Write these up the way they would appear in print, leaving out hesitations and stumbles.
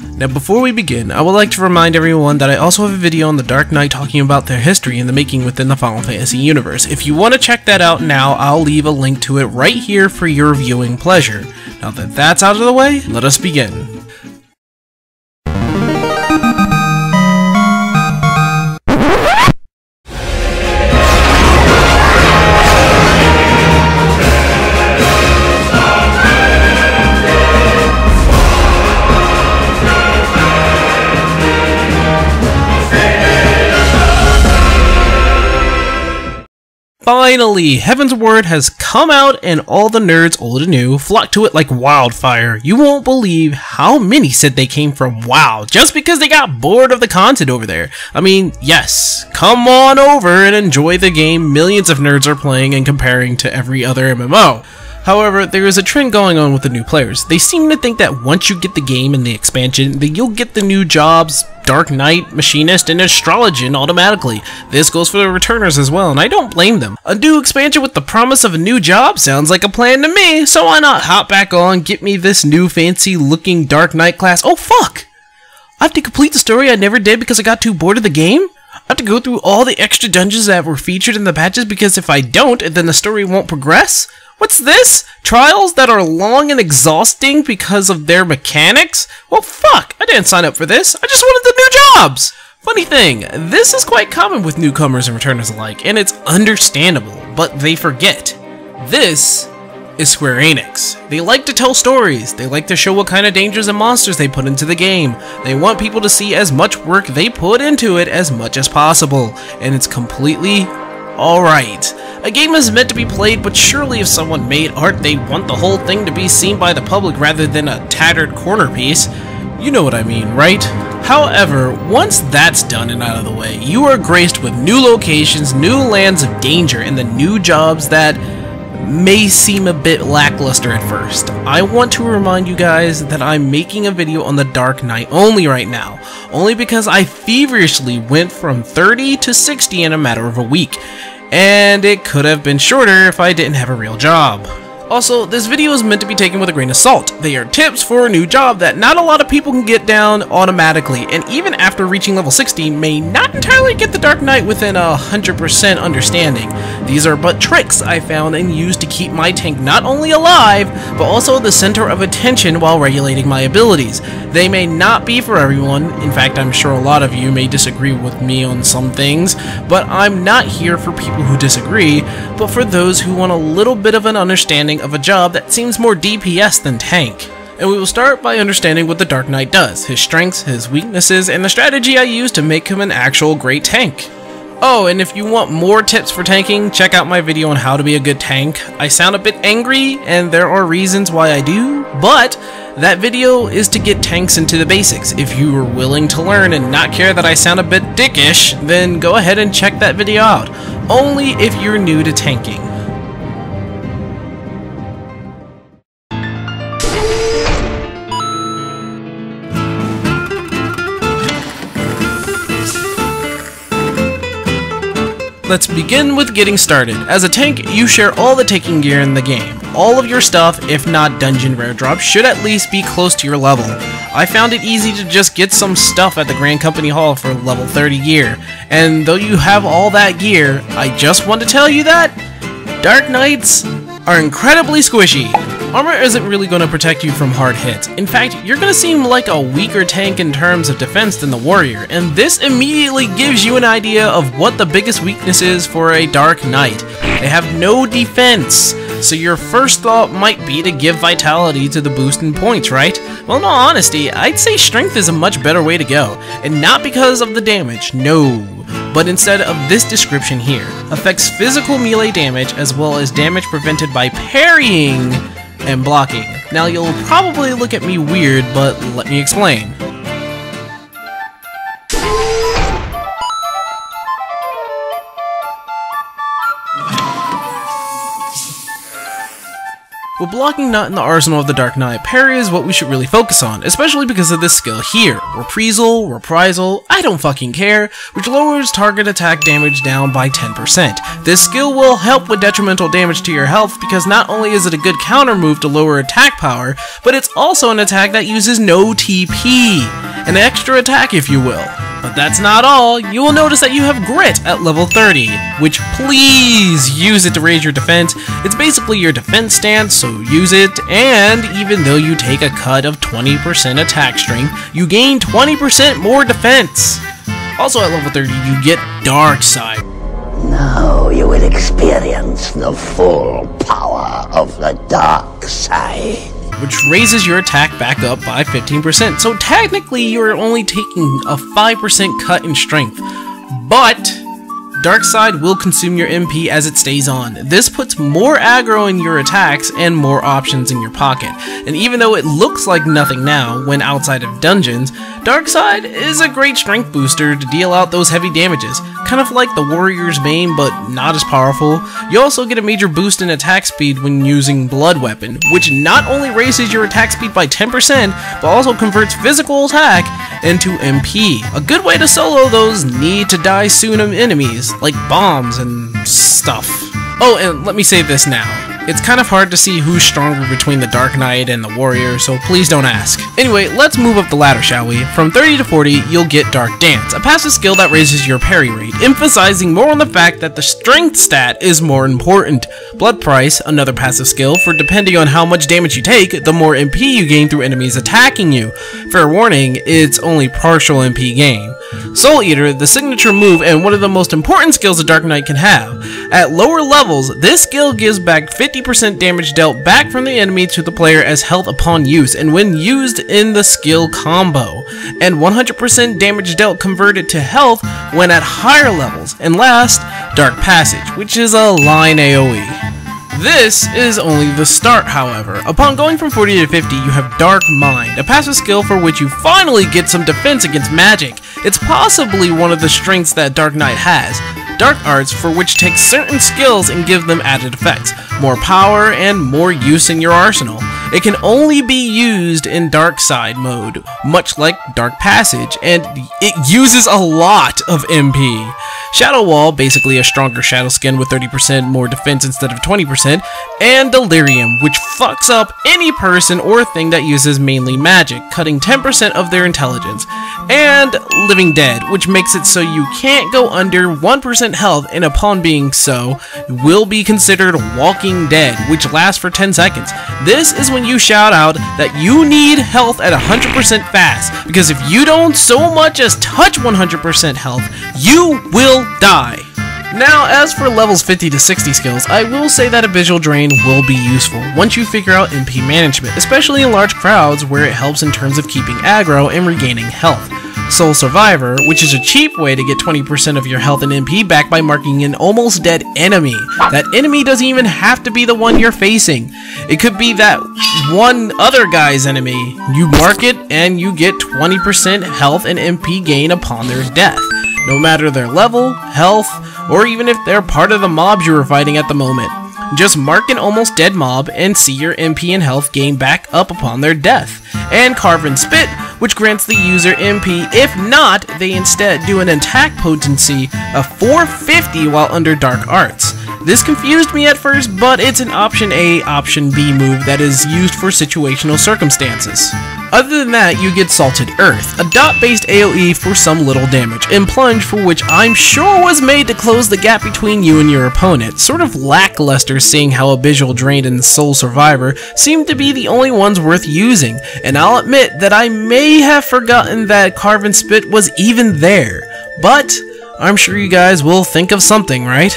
Now before we begin, I would like to remind everyone that I also have a video on the Dark Knight talking about their history and the making within the Final Fantasy universe. If you want to check that out now, I'll leave a link to it right here for your viewing pleasure. Now that that's out of the way, let us begin. Finally, Heavensward has come out and all the nerds, old and new, flocked to it like wildfire. You won't believe how many said they came from WoW just because they got bored of the content over there. I mean, yes, come on over and enjoy the game millions of nerds are playing and comparing to every other MMO. However, there is a trend going on with the new players. They seem to think that once you get the game and the expansion, that you'll get the new jobs, Dark Knight, Machinist, and Astrologian automatically. This goes for the returners as well, and I don't blame them. A new expansion with the promise of a new job sounds like a plan to me, so why not hop back on, get me this new fancy looking Dark Knight class. Oh fuck! I have to complete the story I never did because I got too bored of the game? I have to go through all the extra dungeons that were featured in the patches because if I don't, then the story won't progress? What's this? Trials that are long and exhausting because of their mechanics? Well, fuck! I didn't sign up for this. I just wanted the new jobs! Funny thing, this is quite common with newcomers and returners alike, and it's understandable, but they forget. This is Square Enix. They like to tell stories. They like to show what kind of dangers and monsters they put into the game. They want people to see as much work they put into it as much as possible, and it's completely alright. A game is meant to be played, but surely if someone made art, they'd want the whole thing to be seen by the public rather than a tattered corner piece. You know what I mean, right? However, once that's done and out of the way, you are graced with new locations, new lands of danger, and the new jobs that may seem a bit lackluster at first. I want to remind you guys that I'm making a video on the Dark Knight only right now, only because I feverishly went from 30 to 60 in a matter of a week. And it could have been shorter if I didn't have a real job. Also, this video is meant to be taken with a grain of salt. They are tips for a new job that not a lot of people can get down automatically, and even after reaching level 60, may not entirely get the Dark Knight within 100% understanding. These are but tricks I found and used to keep my tank not only alive, but also the center of attention while regulating my abilities. They may not be for everyone, in fact I'm sure a lot of you may disagree with me on some things, but I'm not here for people who disagree, but for those who want a little bit of an understanding of a job that seems more DPS than tank. And we will start by understanding what the Dark Knight does, his strengths, his weaknesses, and the strategy I use to make him an actual great tank. Oh, and if you want more tips for tanking, check out my video on how to be a good tank. I sound a bit angry, and there are reasons why I do, but that video is to get tanks into the basics. If you are willing to learn and not care that I sound a bit dickish, then go ahead and check that video out. Only if you're new to tanking. Let's begin with getting started. As a tank, you share all the tanking gear in the game. All of your stuff, if not dungeon rare drops, should at least be close to your level. I found it easy to just get some stuff at the Grand Company Hall for level 30 gear, and though you have all that gear, I just want to tell you that Dark Knights are incredibly squishy. Armor isn't really going to protect you from hard hits. In fact, you're going to seem like a weaker tank in terms of defense than the warrior, and this immediately gives you an idea of what the biggest weakness is for a Dark Knight. They have no defense, so your first thought might be to give vitality to the boost in points, right? Well, in all honesty, I'd say strength is a much better way to go, and not because of the damage, no, but instead of this description here. Affects physical melee damage as well as damage prevented by parrying and blocking. Now you'll probably look at me weird, but let me explain. With blocking not in the arsenal of the Dark Knight, parry is what we should really focus on, especially because of this skill here, reprisal, I don't fucking care, which lowers target attack damage down by 10%. This skill will help with detrimental damage to your health because not only is it a good counter move to lower attack power, but it's also an attack that uses no TP, an extra attack if you will. But that's not all. You will notice that you have Grit at level 30, which please use it to raise your defense. It's basically your defense stance, so use it, and even though you take a cut of 20% attack strength, you gain 20% more defense. Also at level 30, you get Dark Side. Now you will experience the full power of the dark side, which raises your attack back up by 15%. So technically you're only taking a 5% cut in strength, but Dark Side will consume your MP as it stays on. This puts more aggro in your attacks and more options in your pocket. And even though it looks like nothing now when outside of dungeons, Dark Side is a great strength booster to deal out those heavy damages. Kind of like the Warrior's Bane, but not as powerful. You also get a major boost in attack speed when using Blood Weapon, which not only raises your attack speed by 10%, but also converts physical attack into MP. A good way to solo those need to die soon enemies, like bombs and stuff. Oh, and let me say this now. It's kind of hard to see who's stronger between the Dark Knight and the Warrior, so please don't ask. Anyway, let's move up the ladder, shall we? From 30 to 40, you'll get Dark Dance, a passive skill that raises your parry rate, emphasizing more on the fact that the strength stat is more important. Blood Price, another passive skill, for depending on how much damage you take, the more MP you gain through enemies attacking you. Fair warning, it's only partial MP gain. Soul Eater, the signature move and one of the most important skills a Dark Knight can have. At lower levels, this skill gives back 50% damage dealt back from the enemy to the player as health upon use and when used in the skill combo, and 100% damage dealt converted to health when at higher levels. And last, Dark Passage, which is a line AoE. This is only the start, however. Upon going from 40 to 50, you have Dark Mind, a passive skill for which you finally get some defense against magic. It's possibly one of the strengths that Dark Knight has. Dark Arts, for which take certain skills and give them added effects, more power, and more use in your arsenal. It can only be used in Dark Side mode, much like Dark Passage, and it uses a lot of MP. Shadow Wall, basically a stronger shadow skin with 30% more defense instead of 20%, and Delirium, which fucks up any person or thing that uses mainly magic, cutting 10% of their intelligence, and Living Dead, which makes it so you can't go under 1% health, and upon being so, will be considered Walking Dead, which lasts for 10 seconds. This is when you shout out that you need health at 100% fast, because if you don't so much as touch 100% health, you will die. Now, as for levels 50 to 60 skills, I will say that a visual drain will be useful once you figure out MP management, especially in large crowds where it helps in terms of keeping aggro and regaining health. Soul Survivor, which is a cheap way to get 20% of your health and MP back by marking an almost dead enemy. That enemy doesn't even have to be the one you're facing. It could be that one other guy's enemy. You mark it and you get 20% health and MP gain upon their death, no matter their level, health, or even if they're part of the mobs you were fighting at the moment. Just mark an almost dead mob and see your MP and health gain back up upon their death. And Carve and Spit, which grants the user MP. If not, they instead do an attack potency of 450 while under Dark Arts. This confused me at first, but it's an option A, option B move that is used for situational circumstances. Other than that, you get Salted Earth, a dot-based AoE for some little damage, and Plunge, for which I'm sure was made to close the gap between you and your opponent. Sort of lackluster seeing how Abyssal Drain and Soul Survivor seem to be the only ones worth using, and I'll admit that I may have forgotten that Carve and Spit was even there, but I'm sure you guys will think of something, right?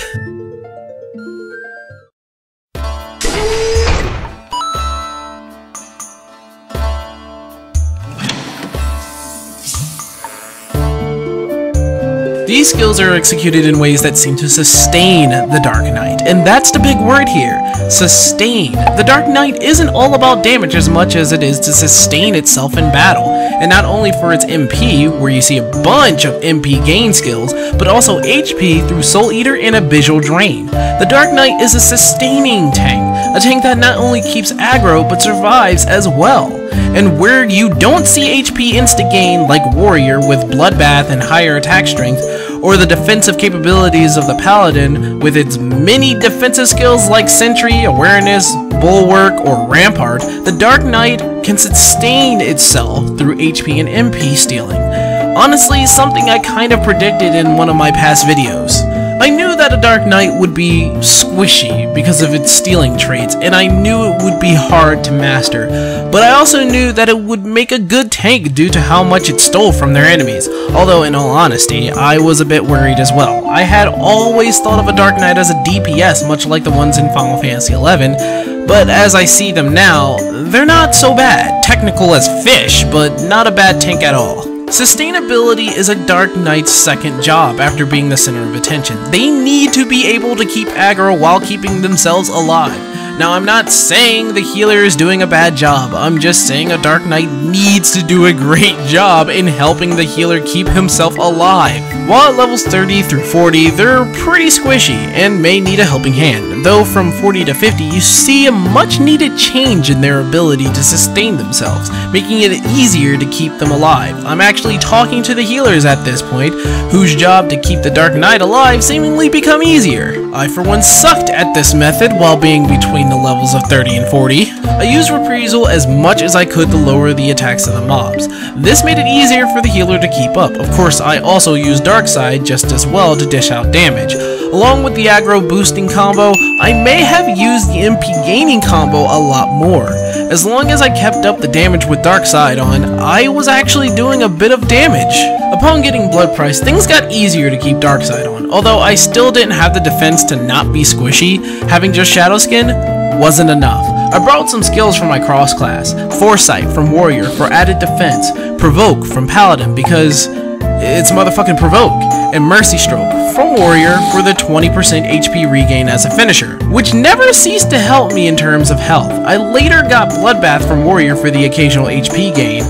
These skills are executed in ways that seem to sustain the Dark Knight, and that's the big word here, sustain. The Dark Knight isn't all about damage as much as it is to sustain itself in battle, and not only for its MP, where you see a bunch of MP gain skills, but also HP through Soul Eater and Abyssal Drain. The Dark Knight is a sustaining tank, a tank that not only keeps aggro but survives as well. And where you don't see HP insta-gain like Warrior with Bloodbath and higher attack strength, or the defensive capabilities of the Paladin with its many defensive skills like Sentry, Awareness, Bulwark, or Rampart, the Dark Knight can sustain itself through HP and MP stealing. Honestly, something I kind of predicted in one of my past videos. I knew that a Dark Knight would be squishy because of its stealing traits, and I knew it would be hard to master, but I also knew that it would make a good tank due to how much it stole from their enemies, although in all honesty, I was a bit worried as well. I had always thought of a Dark Knight as a DPS, much like the ones in Final Fantasy XI, but as I see them now, they're not so bad. Technical as fish, but not a bad tank at all. Sustainability is a Dark Knight's second job after being the center of attention. They need to be able to keep aggro while keeping themselves alive. Now, I'm not saying the healer is doing a bad job, I'm just saying a Dark Knight needs to do a great job in helping the healer keep himself alive. While at levels 30 through 40, they're pretty squishy and may need a helping hand, though from 40 to 50 you see a much needed change in their ability to sustain themselves, making it easier to keep them alive. I'm actually talking to the healers at this point, whose job to keep the Dark Knight alive seemingly become easier. I for one sucked at this method while being between the levels of 30 and 40. I used Reprisal as much as I could to lower the attacks of the mobs. This made it easier for the healer to keep up. Of course, I also used Darkside just as well to dish out damage. Along with the aggro boosting combo, I may have used the MP gaining combo a lot more. As long as I kept up the damage with Darkside on, I was actually doing a bit of damage. Upon getting Blood Price, things got easier to keep Darkside on, although I still didn't have the defense to not be squishy. Having just Shadow Skin wasn't enough. I brought some skills from my cross class, Foresight from Warrior for added defense, Provoke from Paladin because it's motherfucking Provoke, and Mercy Stroke from Warrior for the 20% HP regain as a finisher, which never ceased to help me in terms of health. I later got Bloodbath from Warrior for the occasional HP gain,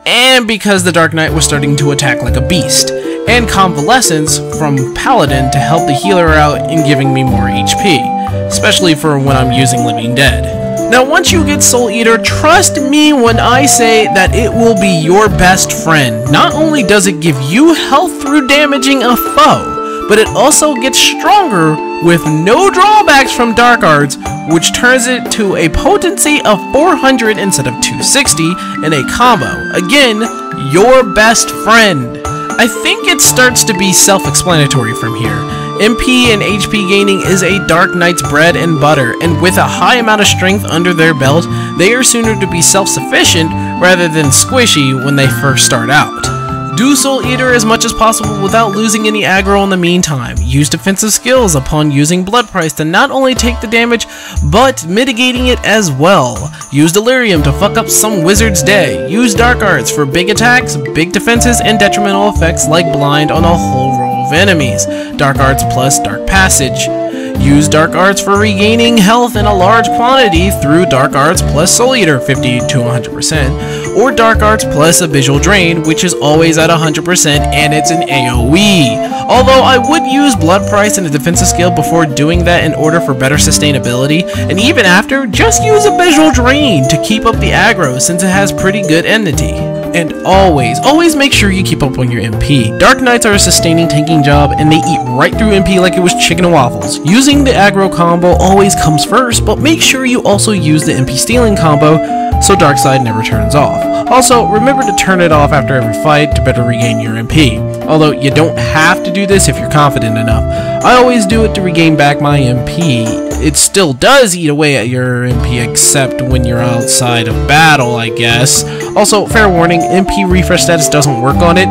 and because the Dark Knight was starting to attack like a beast, and Convalescence from Paladin to help the healer out in giving me more HP, especially for when I'm using Living Dead. Now once you get Soul Eater, trust me when I say that it will be your best friend. Not only does it give you health through damaging a foe, but it also gets stronger with no drawbacks from Dark Arts, which turns it to a potency of 400 instead of 260 in a combo. Again, your best friend. I think it starts to be self-explanatory from here. MP and HP gaining is a Dark Knight's bread and butter, and with a high amount of strength under their belt, they are sooner to be self-sufficient rather than squishy when they first start out. Do Soul Eater as much as possible without losing any aggro in the meantime. Use defensive skills upon using Blood Price to not only take the damage, but mitigating it as well. Use Delirium to fuck up some wizard's day. Use Dark Arts for big attacks, big defenses, and detrimental effects like Blind on a whole row of enemies. Dark Arts plus Dark Passage. Use Dark Arts for regaining health in a large quantity through Dark Arts plus Soul Eater 50 to 100%, or Dark Arts plus Abyssal Drain, which is always at 100% and it's an AoE. Although I would use Blood Price and a defensive skill before doing that in order for better sustainability, and even after, just use Abyssal Drain to keep up the aggro since it has pretty good enmity. And always make sure you keep up on your MP. Dark Knights are a sustaining tanking job and they eat right through MP like it was chicken and waffles. Using the aggro combo always comes first, but make sure you also use the MP stealing combo so Darkside never turns off. Also, remember to turn it off after every fight to better regain your MP. Although you don't have to do this if you're confident enough. I always do it to regain back my MP. It still does eat away at your MP except when you're outside of battle, I guess. Also, fair warning, MP refresh status doesn't work on it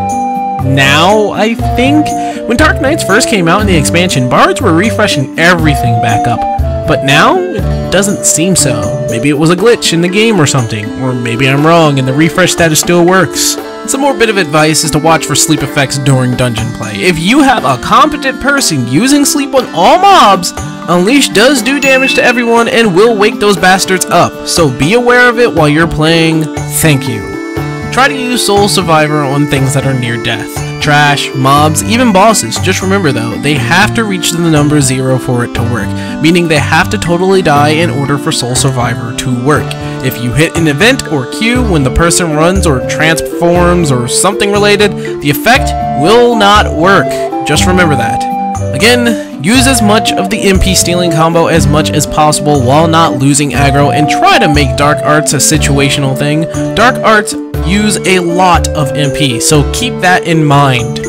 now, I think. When Dark Knights first came out in the expansion, bards were refreshing everything back up. But now, it doesn't seem so. Maybe it was a glitch in the game or something. Or maybe I'm wrong and the refresh status still works. Some more bit of advice is to watch for sleep effects during dungeon play. If you have a competent person using sleep on all mobs, Unleash does do damage to everyone and will wake those bastards up. So be aware of it while you're playing. Thank you. Try to use Soul Survivor on things that are near death. Trash, mobs, even bosses. Just remember though, they have to reach the number 0 for it to work, meaning they have to totally die in order for Soul Survivor to work. If you hit an event or queue when the person runs or transforms or something related, the effect will not work. Just remember that. Again, use as much of the MP stealing combo as much as possible while not losing aggro, and try to make Dark Arts a situational thing. Dark Arts use a lot of MP, so keep that in mind.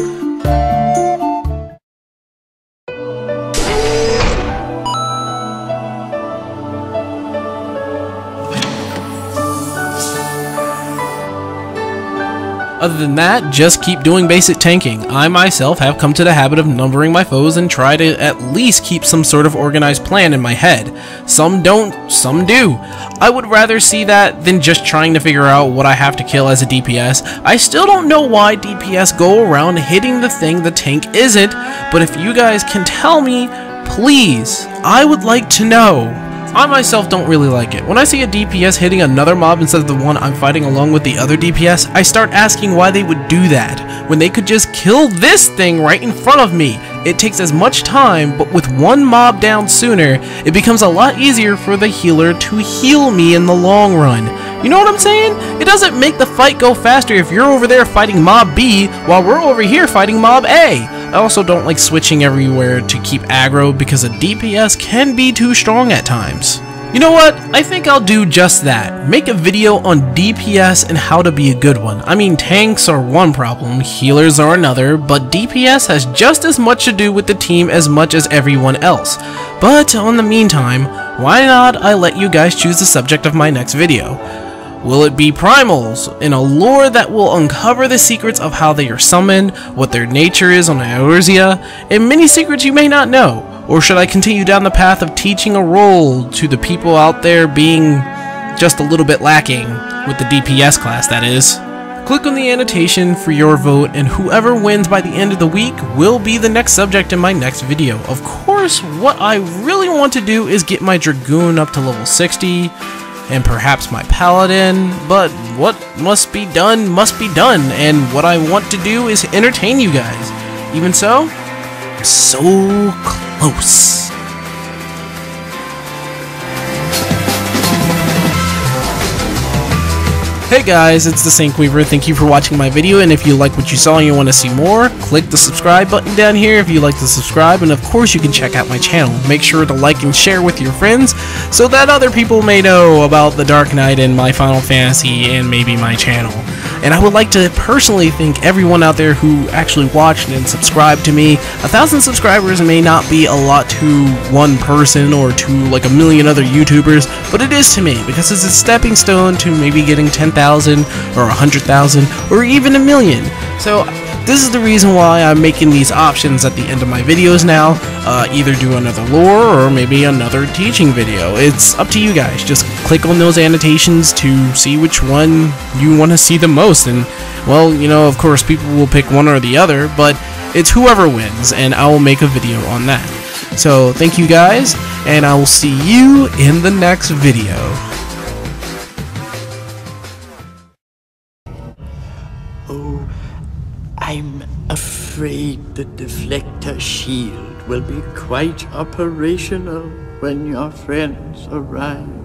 Other than that, just keep doing basic tanking. I myself have come to the habit of numbering my foes and try to at least keep some sort of organized plan in my head. Some don't, some do. I would rather see that than just trying to figure out what I have to kill as a DPS. I still don't know why DPS go around hitting the thing the tank isn't, but if you guys can tell me, please, I would like to know. I myself don't really like it. When I see a DPS hitting another mob instead of the one I'm fighting along with the other DPS, I start asking why they would do that, when they could just kill this thing right in front of me. It takes as much time, but with one mob down sooner, it becomes a lot easier for the healer to heal me in the long run. You know what I'm saying? It doesn't make the fight go faster if you're over there fighting mob B while we're over here fighting mob A. I also don't like switching everywhere to keep aggro because a DPS can be too strong at times. You know what? I think I'll do just that. Make a video on DPS and how to be a good one. I mean, tanks are one problem, healers are another, but DPS has just as much to do with the team as much as everyone else. But in the meantime, why not I let you guys choose the subject of my next video? Will it be primals, in a lore that will uncover the secrets of how they are summoned, what their nature is on Eorzea, and many secrets you may not know? Or should I continue down the path of teaching a role to the people out there being just a little bit lacking, with the DPS class that is? Click on the annotation for your vote, and whoever wins by the end of the week will be the next subject in my next video. Of course, what I really want to do is get my Dragoon up to level 60, and perhaps my Paladin, but what must be done, and what I want to do is entertain you guys. Even so, I'm so close. Hey guys, it's the Sync Weaver. Thank you for watching my video, and if you like what you saw and you want to see more, click the subscribe button down here if you like to subscribe, and of course you can check out my channel. Make sure to like and share with your friends so that other people may know about the Dark Knight and my Final Fantasy and maybe my channel. And I would like to personally thank everyone out there who actually watched and subscribed to me. 1,000 subscribers may not be a lot to one person or to like a million other YouTubers, but it is to me because it's a stepping stone to maybe getting 10,000 or 100,000 or even a million. So this is the reason why I'm making these options at the end of my videos now. Either do another lore or maybe another teaching video. It's up to you guys. Just click on those annotations to see which one you want to see the most. And well, you know, of course people will pick one or the other, but it's whoever wins, and I will make a video on that. So thank you guys, and I will see you in the next video. Oh, I'm afraid the deflector shield will be quite operational when your friends arrive.